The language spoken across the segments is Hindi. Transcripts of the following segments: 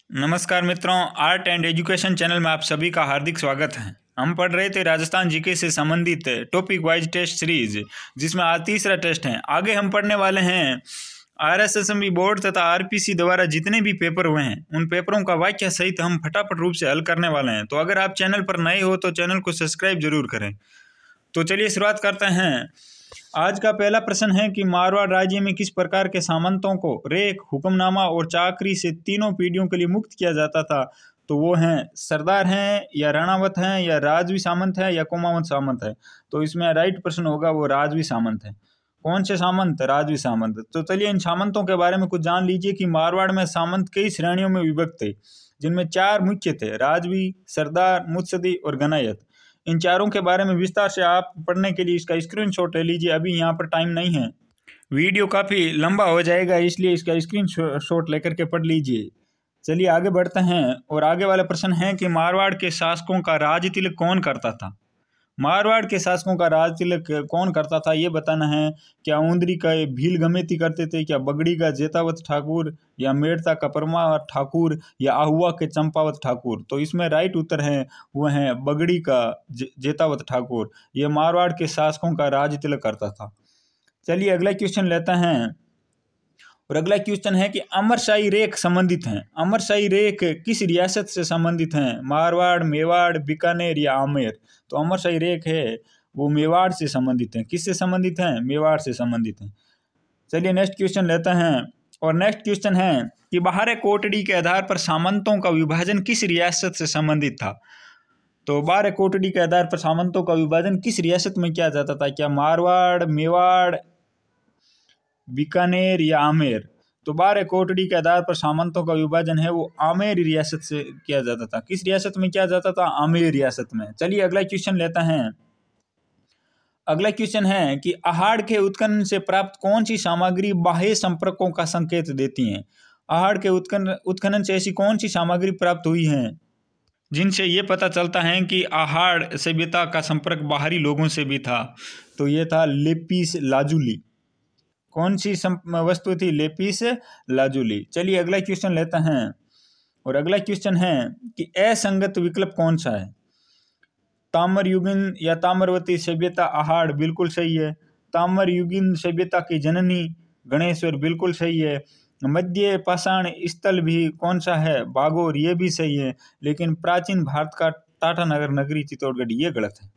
नमस्कार मित्रों, आर्ट एंड एजुकेशन चैनल में आप सभी का हार्दिक स्वागत है। हम पढ़ रहे थे राजस्थान जीके से संबंधित टॉपिक वाइज टेस्ट सीरीज, जिसमें आज तीसरा टेस्ट है। आगे हम पढ़ने वाले हैं RSSMB बोर्ड तथा RPC द्वारा जितने भी पेपर हुए हैं उन पेपरों का वाक्य सहित हम फटाफट रूप से हल करने वाले हैं। तो अगर आप चैनल पर नए हो तो चैनल को सब्सक्राइब जरूर करें। तो चलिए शुरुआत करते हैं। आज का पहला प्रश्न है कि मारवाड़ राज्य में किस प्रकार के सामंतों को रेख, हुक्मनामा और चाकरी से तीनों पीढ़ियों के लिए मुक्त किया जाता था। तो वो हैं सरदार हैं या राणावत हैं या राजवी सामंत है या कुमावत सामंत है। तो इसमें राइट प्रश्न होगा वो राजवी सामंत है। कौन से सामंत? राजवी सामंत। तो चलिए इन सामंतों के बारे में कुछ जान लीजिए कि मारवाड़ में सामंत कई श्रेणियों में विभक्त थे, जिनमें चार मुख्य थे: राजवी, सरदार, मुत्सदी और गनायत। इन चारों के बारे में विस्तार से आप पढ़ने के लिए इसका स्क्रीनशॉट ले लीजिए। अभी यहाँ पर टाइम नहीं है, वीडियो काफ़ी लंबा हो जाएगा, इसलिए इसका स्क्रीनशॉट लेकर के पढ़ लीजिए। चलिए आगे बढ़ते हैं और आगे वाला प्रश्न है कि मारवाड़ के शासकों का राज तिलक कौन करता था। मारवाड़ के शासकों का राज तिलक कौन करता था ये बताना है। क्या ऊंदरी का भील गमेती करते थे, क्या बगड़ी का जेतावत ठाकुर, या मेड़ता का परमावत ठाकुर, या आहुआ के चंपावत ठाकुर। तो इसमें राइट उत्तर है वह है बगड़ी का जेतावत ठाकुर। ये मारवाड़ के शासकों का राज तिलक करता था। चलिए अगला क्वेश्चन लेते हैं और अगला क्वेश्चन है कि अमरशाही रेख संबंधित हैं। अमरशाही रेख किस रियासत से संबंधित हैं? मारवाड़, मेवाड़, बीकानेर या आमेर। तो अमरशाही रेख है वो मेवाड़ से संबंधित हैं। किससे संबंधित हैं? मेवाड़ से संबंधित हैं। चलिए नेक्स्ट क्वेश्चन लेते हैं और नेक्स्ट क्वेश्चन है कि बाहर कोटड़ी के आधार पर सामंतों का विभाजन किस रियासत से संबंधित था। तो बारह कोटड़ी के आधार पर सामंतों का विभाजन किस रियासत में किया जाता था? क्या मारवाड़, मेवाड़, बीकानेर या आमेर। तो बारह कोटड़ी के आधार पर सामंतों का विभाजन है वो आमेर रियासत से किया जाता था। किस रियासत में किया जाता था? आमेर रियासत में। चलिए अगला क्वेश्चन लेते हैं। अगला क्वेश्चन है कि आहाड़ के उत्खनन से प्राप्त कौन सी सामग्री बाह्य संपर्कों का संकेत देती हैं। आहाड़ के उत्खनन से ऐसी कौन सी सामग्री प्राप्त हुई है जिनसे ये पता चलता है कि आहाड़ सभ्यता का संपर्क बाहरी लोगों से भी था। तो ये था लेपिस लाजुली। कौन सी वस्तु थी? Lapis lazuli. चलिए अगला क्वेश्चन लेते हैं और अगला क्वेश्चन है कि असंगत विकल्प कौन सा है। ताम्रयुगीन या ताम्रवती सभ्यता आहाड़ बिल्कुल सही है। ताम्रयुगीन सभ्यता की जननी गणेश्वर बिल्कुल सही है। मध्य पाषाण स्थल भी कौन सा है? बागोर, ये भी सही है। लेकिन प्राचीन भारत का टाटानगर नगरी चित्तौड़गढ़ ये गलत है।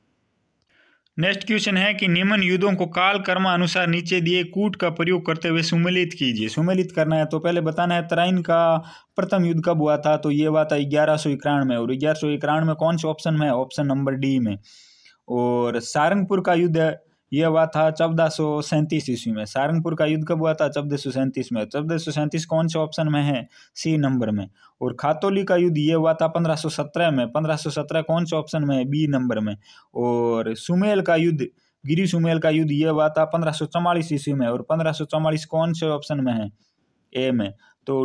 नेक्स्ट क्वेश्चन है कि निम्न युद्धों को काल कर्मा अनुसार नीचे दिए कूट का प्रयोग करते हुए सुमेलित कीजिए। सुमेलित करना है तो पहले बताना है तराइन का प्रथम युद्ध कब हुआ था। तो ये हुआ था 1191 में। और 1191 में कौन से ऑप्शन में है? ऑप्शन नंबर डी में। और सारंगपुर का युद्ध ये हुआ था 1437 ईस्वी में। सारंगपुर का युद्ध कब हुआ था? 1437 में। 1437 कौन से ऑप्शन में है? सी नंबर में। और खातौली का युद्ध ये हुआ था 1517 में। 1517 कौन से ऑप्शन में है? बी नंबर में। और सुमेल का युद्ध, गिरी सुमेल का युद्ध ये हुआ था 1544 ईस्वी में। और 1544 कौन से ऑप्शन में है? ए में। तो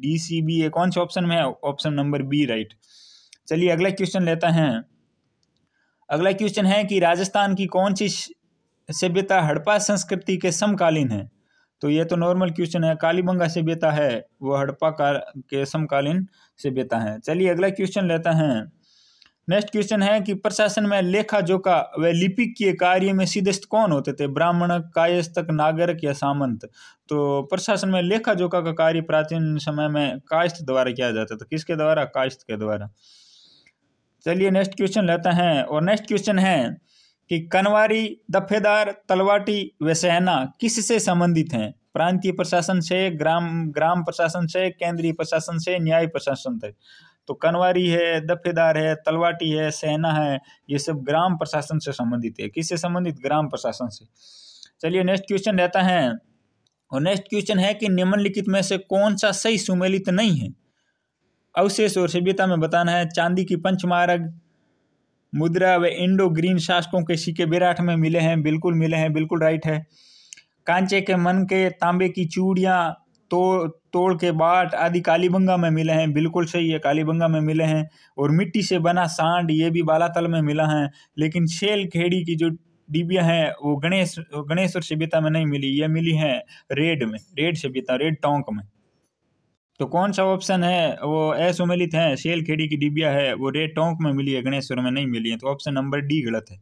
DCBA कौन से ऑप्शन में है? Option number B right. चलिए अगला क्वेश्चन लेते हैं। अगला क्वेश्चन है कि राजस्थान की कौन सी सभ्यता हड़प्पा संस्कृति के समकालीन है। तो ये तो नॉर्मल क्वेश्चन है। कालीबंगा सभ्यता है वो हड़प्पा के समकालीन सभ्यता है। चलिए अगला क्वेश्चन लेते हैं। नेक्स्ट क्वेश्चन है कि प्रशासन में लेखा जोखा व लिपिक के कार्य में सिद्धस्त कौन होते थे? ब्राह्मण, कायस्थक, नागरिक या सामंत। तो प्रशासन में लेखा जोखा का कार्य प्राचीन समय में कायस्थ द्वारा किया जाता था। किसके द्वारा? कायस्थ के द्वारा। चलिए नेक्स्ट क्वेश्चन लेते हैं और नेक्स्ट क्वेश्चन है कि कनवारी, दफेदार, तलवाटी व सेना किससे संबंधित हैं? प्रांतीय प्रशासन से, ग्राम प्रशासन से, केंद्रीय प्रशासन से, न्याय प्रशासन से। तो कनवारी है, दफेदार है, तलवाटी है, सेना है, ये सब ग्राम प्रशासन से संबंधित है। किससे संबंधित? ग्राम प्रशासन से। चलिए नेक्स्ट क्वेश्चन लेते हैं और नेक्स्ट क्वेश्चन है कि निम्नलिखित में से कौन सा सही सुमेलित नहीं है। अवशेष और सभ्यता में बताना है। चांदी की पंचमार्ग मुद्रा व इंडो ग्रीन शासकों के सिक्के बेराठ में मिले हैं। बिल्कुल मिले हैं, बिल्कुल राइट है। कांचे के मन के, तांबे की चूड़ियाँ, तोड़ के बाट आदि कालीबंगा में मिले हैं। बिल्कुल सही है, कालीबंगा में मिले हैं। और मिट्टी से बना सांड ये भी बालातल में मिला है। लेकिन शेल खेड़ी की जो डिबिया हैं वो गणेश्वर सभ्यता में नहीं मिली, ये मिली हैं रेड सभ्यता, रेड टोंक में। तो कौन सा ऑप्शन है वो असुमेलित है, शेल खेड़ी की डिबिया है वो रेड टोंक में मिली है, गणेश्वर में नहीं मिली है, तो ऑप्शन नंबर डी गलत है।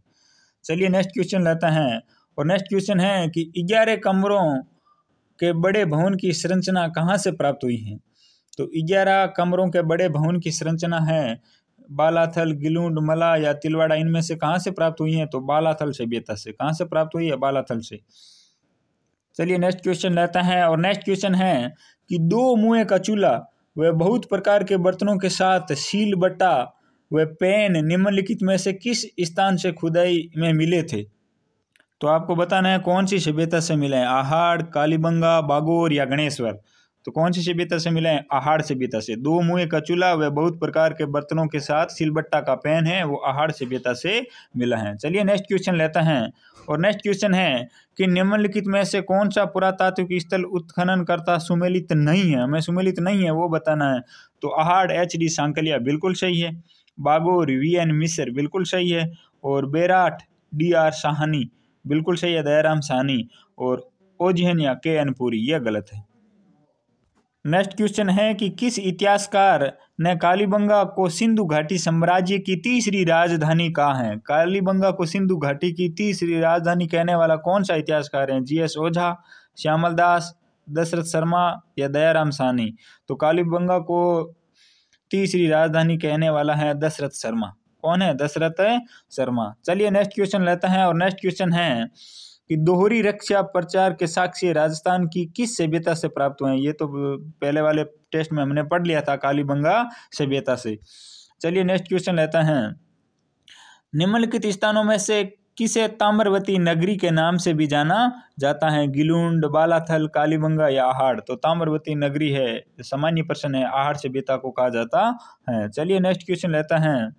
चलिए नेक्स्ट क्वेश्चन लेते हैं, और नेक्स्ट क्वेश्चन है कि 11 कमरों के बड़े भवन की संरचना कहाँ से प्राप्त हुई है? तो 11 कमरों के बड़े भवन की संरचना है बालाथल, गिलूंड, मला या तिलवाड़ा, इनमें से कहाँ से प्राप्त हुई है? तो बालाथल सभ्यता से। कहाँ से प्राप्त हुई है? बालाथल से। चलिए नेक्स्ट क्वेश्चन लेते हैं, और नेक्स्ट क्वेश्चन है कि 2 मुँहे का चूल्हा व बहुत प्रकार के बर्तनों के साथ सील बट्टा व पेन निम्नलिखित में से किस स्थान से खुदाई में मिले थे? तो आपको बताना है कौन सी सभ्यता से मिले हैं, आहाड़, कालीबंगा, बागोर या गणेश्वर। तो कौन सी सभ्यता से मिले हैं? आहाड़ सभ्यता से। 2 मुँहे का चूल्हा व बहुत प्रकार के बर्तनों के साथ सिलबट्टा का पेन है वो आहाड़ सभ्यता से मिला है। चलिए नेक्स्ट क्वेश्चन लेते हैं, और नेक्स्ट क्वेश्चन है कि निम्नलिखित में से कौन सा पुरातात्विक स्थल उत्खनन करता सुमेलित नहीं है? हमें सुमेलित नहीं है वो बताना है। तो आहाड़ HD सांकलिया बिल्कुल सही है, बागोर VN मिश्र बिल्कुल सही है, और बेराट DR साहनी बिल्कुल सही है, दयाराम साहनी, और ओझेन या KN पुरी यह गलत है। नेक्स्ट क्वेश्चन है कि किस इतिहासकार ने कालीबंगा को सिंधु घाटी साम्राज्य की तीसरी राजधानी कहा है? कालीबंगा को सिंधु घाटी की तीसरी राजधानी कहने वाला कौन सा इतिहासकार है? GS ओझा, श्यामल दास, दशरथ शर्मा या दयाराम साहनी। तो कालीबंगा को तीसरी राजधानी कहने वाला है दशरथ शर्मा। कौन है? दशरथ शर्मा। चलिए नेक्स्ट क्वेश्चन लेते हैं, और नेक्स्ट क्वेश्चन है कि दोहरी रक्षा प्रचार के साक्ष्य राजस्थान की किस सभ्यता से प्राप्त हुए हैं? ये तो पहले वाले टेस्ट में हमने पढ़ लिया था, कालीबंगा सभ्यता से। चलिए नेक्स्ट क्वेश्चन लेते हैं, निम्नलिखित स्थानों में से किसे ताम्रवती नगरी के नाम से भी जाना जाता है? गिलूंड, बालाथल, कालीबंगा या आहाड़। तो ताम्रवती नगरी है, सामान्य प्रश्न है, आहाड़ सभ्यता को कहा जाता है। चलिए नेक्स्ट क्वेश्चन लेते हैं,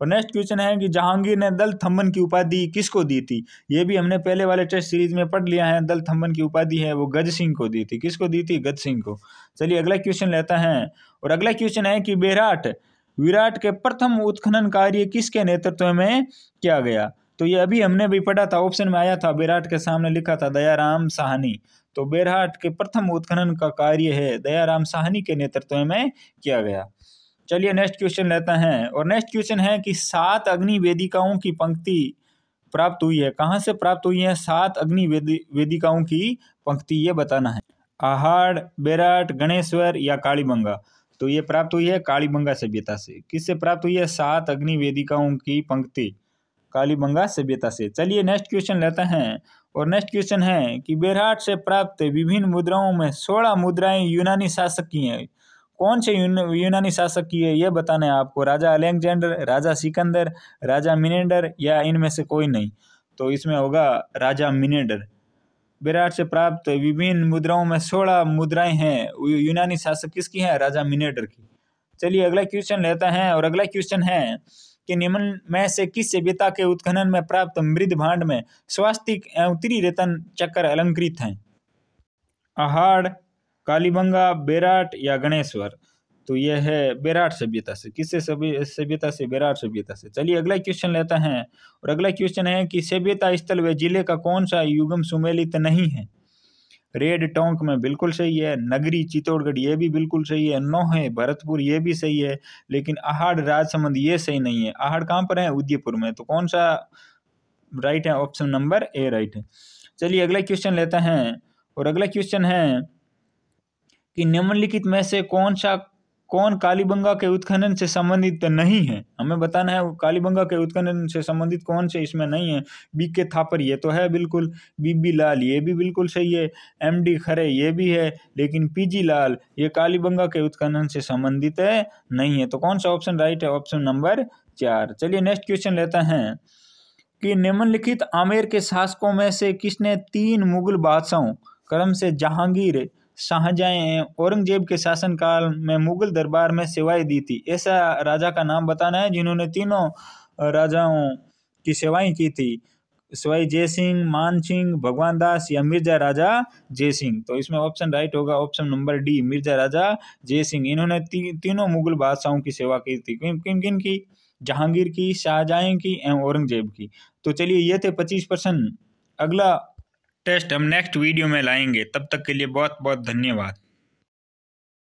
और नेक्स्ट क्वेश्चन है कि जहांगीर ने दल थम्बन की उपाधि किसको दी थी? ये भी हमने पहले वाले टेस्ट सीरीज में पढ़ लिया है, दल थम्बन की उपाधि है वो गज सिंह को दी थी। किसको दी थी? गज सिंह को। चलिए अगला क्वेश्चन लेते हैं, और अगला क्वेश्चन है कि विराट के प्रथम उत्खनन कार्य किसके नेतृत्व में किया गया? तो ये अभी हमने भी पढ़ा था, ऑप्शन में आया था, बेराट के सामने लिखा था दयाराम साहनी। तो बेराट के प्रथम उत्खनन का कार्य है दयाराम साहनी के नेतृत्व में किया गया। चलिए नेक्स्ट क्वेश्चन लेते हैं, और नेक्स्ट क्वेश्चन है कि 7 अग्नि वेदिकाओं की पंक्ति प्राप्त हुई है, कहाँ से प्राप्त हुई है 7 अग्नि वेदिकाओं की पंक्ति? ये बताना है, आहाड़, बेराट, गणेश्वर या कालीबंगा। तो ये प्राप्त हुई है कालीबंगा सभ्यता से। किससे प्राप्त हुई है? 7 अग्नि वेदिकाओं की पंक्ति कालीबंगा सभ्यता से। चलिए नेक्स्ट क्वेश्चन लेते हैं, और नेक्स्ट क्वेश्चन है कि बेराट से प्राप्त विभिन्न मुद्राओं में 16 मुद्राएं यूनानी शासक की हैं। कौन से यूनानी शासक की है ये बताना है आपको? राजा अलेक्जेंडर, राजा सिकंदर, राजा मिनेंडर या इनमें से कोई नहीं। तो इसमें होगा राजा मिनेंडर। बेराट से प्राप्त विभिन्न मुद्राओं में 16 मुद्राएं हैं, यूनानी शासक किसकी है? राजा मिनेंडर की। चलिए अगला क्वेश्चन लेता है, और अगला क्वेश्चन है कि निम्न में से किस सभ्यता के उत्खनन में प्राप्त मृद भांड में स्वास्तिक एवं त्रिरत्न चक्र अलंकृत हैं? आहाड़, कालीबंगा, बेराट या गणेश्वर। तो यह है बेराट सभ्यता से। किससे सभ्यता से? बेराट सभ्यता से। चलिए अगला क्वेश्चन लेते हैं, और अगला क्वेश्चन है कि सभ्यता स्थल व जिले का कौन सा युग्म सुमेलित नहीं है? रेड टोंक में बिल्कुल सही है, नगरी चित्तौड़गढ़ ये भी बिल्कुल सही है, नोहे भरतपुर ये भी सही है, लेकिन आहाड़ राजसमंद ये सही नहीं है। आहाड़ कहाँ पर है? उदयपुर में। तो कौन सा राइट है? ऑप्शन नंबर ए राइट है। चलिए अगला क्वेश्चन लेते हैं, और अगला क्वेश्चन है कि निम्नलिखित में से कौन कालीबंगा के उत्खनन से संबंधित नहीं है? हमें बताना है कालीबंगा के उत्खनन से संबंधित कौन से इसमें नहीं है। BK थापर ये तो है बिल्कुल, BB लाल ये भी बिल्कुल सही है, MD खरे ये भी है, लेकिन PG लाल ये कालीबंगा के उत्खनन से संबंधित नहीं है। तो कौन सा ऑप्शन राइट है? Option number 4। चलिए नेक्स्ट क्वेश्चन लेते हैं कि निम्नलिखित आमेर के शासकों में से किसने 3 मुगल बादशाहों क्रम से जहांगीर, शाहजहां, औरंगजेब के शासनकाल में मुगल दरबार में सेवाएं दी थी? ऐसा राजा का नाम बताना है जिन्होंने तीनों राजाओं की सेवाएं की थी। सवाई जय सिंह, मान सिंह, भगवान दास या मिर्जा राजा जय सिंह। तो इसमें ऑप्शन राइट होगा ऑप्शन नंबर डी, मिर्जा राजा जय सिंह। इन्होंने तीनों मुगल बादशाहों की सेवा की थी। किन किन की? जहांगीर की, शाहजहां की एवं औरंगजेब की। तो चलिए ये थे 25 प्रश्न। अगला टेस्ट हम नेक्स्ट वीडियो में लाएंगे। तब तक के लिए बहुत बहुत धन्यवाद।